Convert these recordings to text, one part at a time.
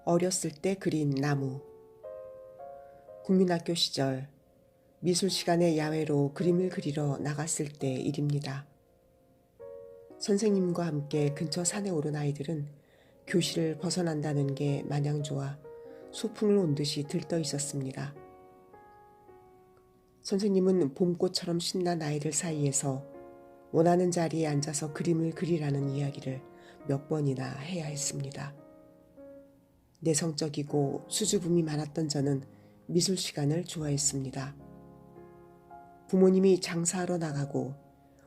어렸을 때 그린 나무. 국민학교 시절 미술 시간에 야외로 그림을 그리러 나갔을 때 일입니다. 선생님과 함께 근처 산에 오른 아이들은 교실을 벗어난다는 게 마냥 좋아 소풍을 온 듯이 들떠 있었습니다. 선생님은 봄꽃처럼 신난 아이들 사이에서 원하는 자리에 앉아서 그림을 그리라는 이야기를 몇 번이나 해야 했습니다. 내성적이고 수줍음이 많았던 저는 미술 시간을 좋아했습니다. 부모님이 장사하러 나가고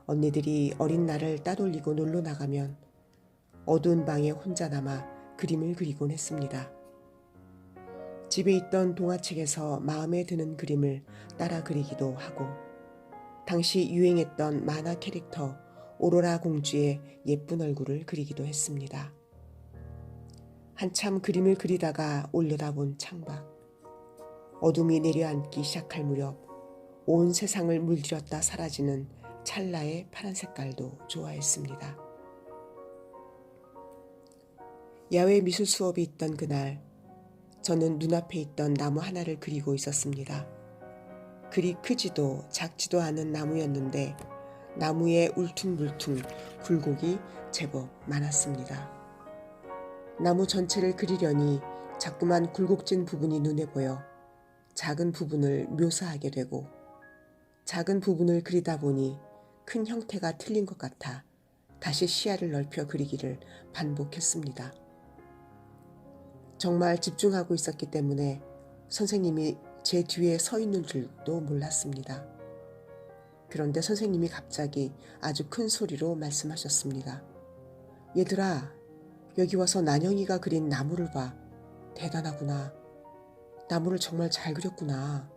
언니들이 어린 날을 따돌리고 놀러 나가면 어두운 방에 혼자 남아 그림을 그리곤 했습니다. 집에 있던 동화책에서 마음에 드는 그림을 따라 그리기도 하고 당시 유행했던 만화 캐릭터 오로라 공주의 예쁜 얼굴을 그리기도 했습니다. 한참 그림을 그리다가 올려다본 창밖. 어둠이 내려앉기 시작할 무렵 온 세상을 물들였다 사라지는 찰나의 파란 색깔도 좋아했습니다. 야외 미술 수업이 있던 그날 저는 눈앞에 있던 나무 하나를 그리고 있었습니다. 그리 크지도 작지도 않은 나무였는데 나무에 울퉁불퉁 굴곡이 제법 많았습니다. 나무 전체를 그리려니 자꾸만 굴곡진 부분이 눈에 보여 작은 부분을 묘사하게 되고 작은 부분을 그리다 보니 큰 형태가 틀린 것 같아 다시 시야를 넓혀 그리기를 반복했습니다. 정말 집중하고 있었기 때문에 선생님이 제 뒤에 서 있는 줄도 몰랐습니다. 그런데 선생님이 갑자기 아주 큰 소리로 말씀하셨습니다. 얘들아, 여기 와서 난영이가 그린 나무를 봐. 대단하구나. 나무를 정말 잘 그렸구나.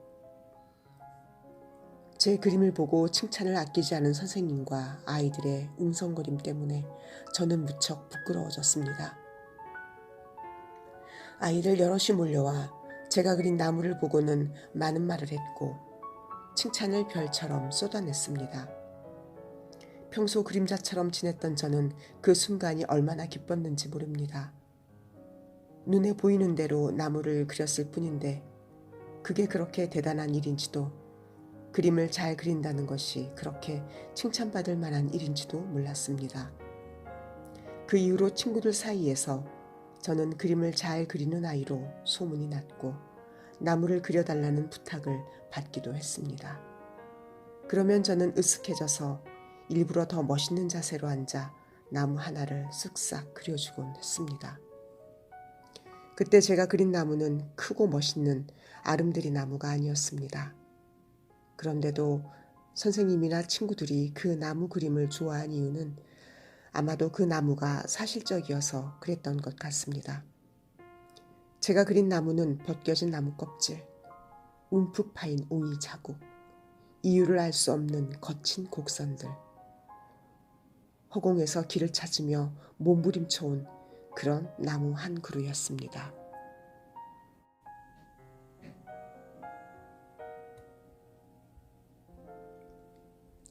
제 그림을 보고 칭찬을 아끼지 않은 선생님과 아이들의 웅성거림 때문에 저는 무척 부끄러워졌습니다. 아이들 여럿이 몰려와 제가 그린 나무를 보고는 많은 말을 했고 칭찬을 별처럼 쏟아냈습니다. 평소 그림자처럼 지냈던 저는 그 순간이 얼마나 기뻤는지 모릅니다. 눈에 보이는 대로 나무를 그렸을 뿐인데 그게 그렇게 대단한 일인지도 그림을 잘 그린다는 것이 그렇게 칭찬받을 만한 일인지도 몰랐습니다. 그 이후로 친구들 사이에서 저는 그림을 잘 그리는 아이로 소문이 났고 나무를 그려달라는 부탁을 받기도 했습니다. 그러면 저는 으쓱해져서 일부러 더 멋있는 자세로 앉아 나무 하나를 쓱싹 그려주곤 했습니다. 그때 제가 그린 나무는 크고 멋있는 아름드리 나무가 아니었습니다. 그런데도 선생님이나 친구들이 그 나무 그림을 좋아한 이유는 아마도 그 나무가 사실적이어서 그랬던 것 같습니다. 제가 그린 나무는 벗겨진 나무 껍질, 움푹 파인 옹이 자국, 이유를 알 수 없는 거친 곡선들, 허공에서 길을 찾으며 몸부림쳐온 그런 나무 한 그루였습니다.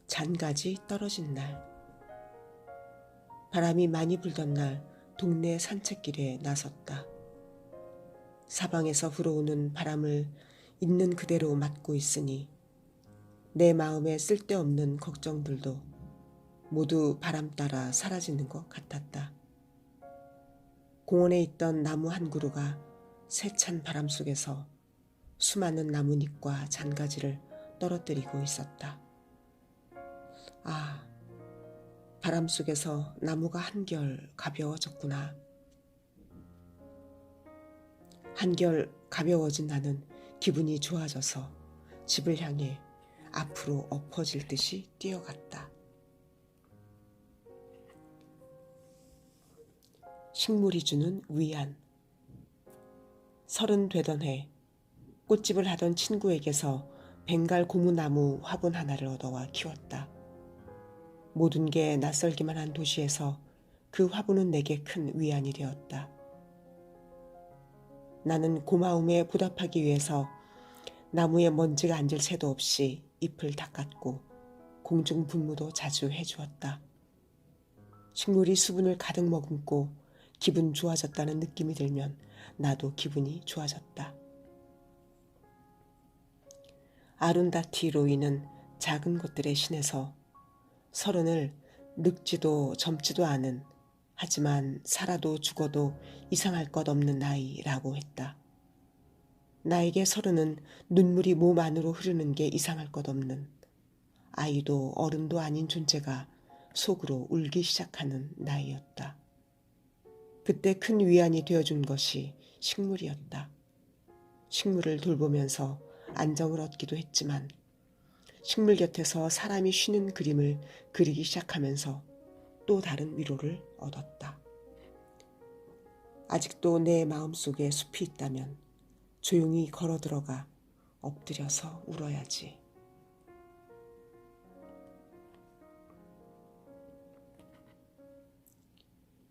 잔가지 떨어진 날. 바람이 많이 불던 날 동네 산책길에 나섰다. 사방에서 불어오는 바람을 있는 그대로 맞고 있으니 내 마음에 쓸데없는 걱정들도 모두 바람 따라 사라지는 것 같았다. 공원에 있던 나무 한 그루가 세찬 바람 속에서 수많은 나뭇잎과 잔가지를 떨어뜨리고 있었다. 아, 바람 속에서 나무가 한결 가벼워졌구나. 한결 가벼워진 나는 기분이 좋아져서 집을 향해 앞으로 엎어질 듯이 뛰어갔다. 식물이 주는 위안. 30 되던 해 꽃집을 하던 친구에게서 벵갈 고무나무 화분 하나를 얻어와 키웠다. 모든 게 낯설기만 한 도시에서 그 화분은 내게 큰 위안이 되었다. 나는 고마움에 보답하기 위해서 나무에 먼지가 앉을 새도 없이 잎을 닦았고 공중 분무도 자주 해주었다. 식물이 수분을 가득 머금고 기분 좋아졌다는 느낌이 들면 나도 기분이 좋아졌다. 아룬다티 로이는 작은 것들의 신에서 서른을 늙지도 젊지도 않은, 하지만 살아도 죽어도 이상할 것 없는 나이라고 했다. 나에게 서른은 눈물이 몸 안으로 흐르는 게 이상할 것 없는, 아이도 어른도 아닌 존재가 속으로 울기 시작하는 나이였다. 그때 큰 위안이 되어준 것이 식물이었다. 식물을 돌보면서 안정을 얻기도 했지만 식물 곁에서 사람이 쉬는 그림을 그리기 시작하면서 또 다른 위로를 얻었다. 아직도 내 마음속에 숲이 있다면 조용히 걸어 들어가 엎드려서 울어야지.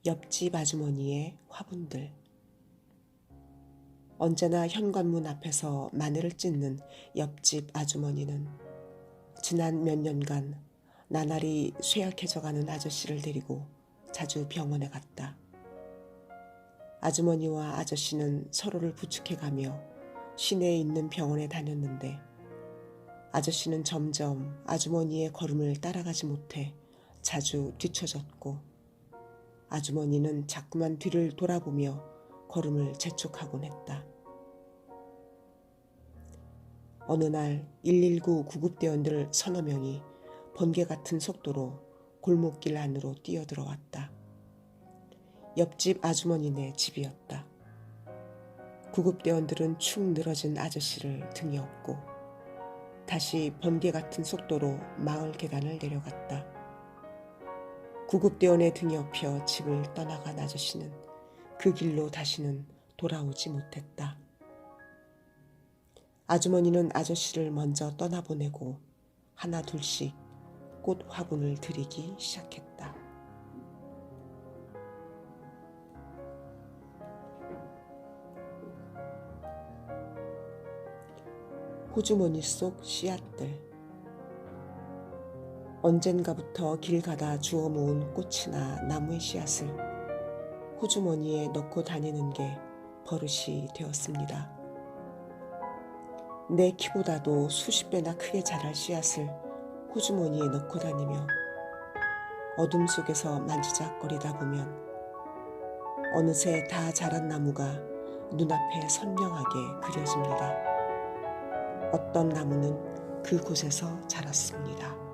옆집 아주머니의 화분들. 언제나 현관문 앞에서 마늘을 찢는 옆집 아주머니는 지난 몇 년간 나날이 쇠약해져가는 아저씨를 데리고 자주 병원에 갔다. 아주머니와 아저씨는 서로를 부축해가며 시내에 있는 병원에 다녔는데 아저씨는 점점 아주머니의 걸음을 따라가지 못해 자주 뒤처졌고 아주머니는 자꾸만 뒤를 돌아보며 걸음을 재촉하곤 했다. 어느 날 119 구급대원들 서너 명이 번개 같은 속도로 골목길 안으로 뛰어들어왔다. 옆집 아주머니네 집이었다. 구급대원들은 축 늘어진 아저씨를 등에 업고 다시 번개 같은 속도로 마을 계단을 내려갔다. 구급대원의 등에 업혀 집을 떠나간 아저씨는 그 길로 다시는 돌아오지 못했다. 아주머니는 아저씨를 먼저 떠나보내고 하나 둘씩 꽃 화분을 들이기 시작했다. 호주머니 속 씨앗들. 언젠가부터 길 가다 주워 모은 꽃이나 나무의 씨앗을 호주머니에 넣고 다니는 게 버릇이 되었습니다. 내 키보다도 수십 배나 크게 자랄 씨앗을 호주머니에 넣고 다니며 어둠 속에서 만지작거리다 보면 어느새 다 자란 나무가 눈앞에 선명하게 그려집니다. 어떤 나무는 그곳에서 자랐습니다.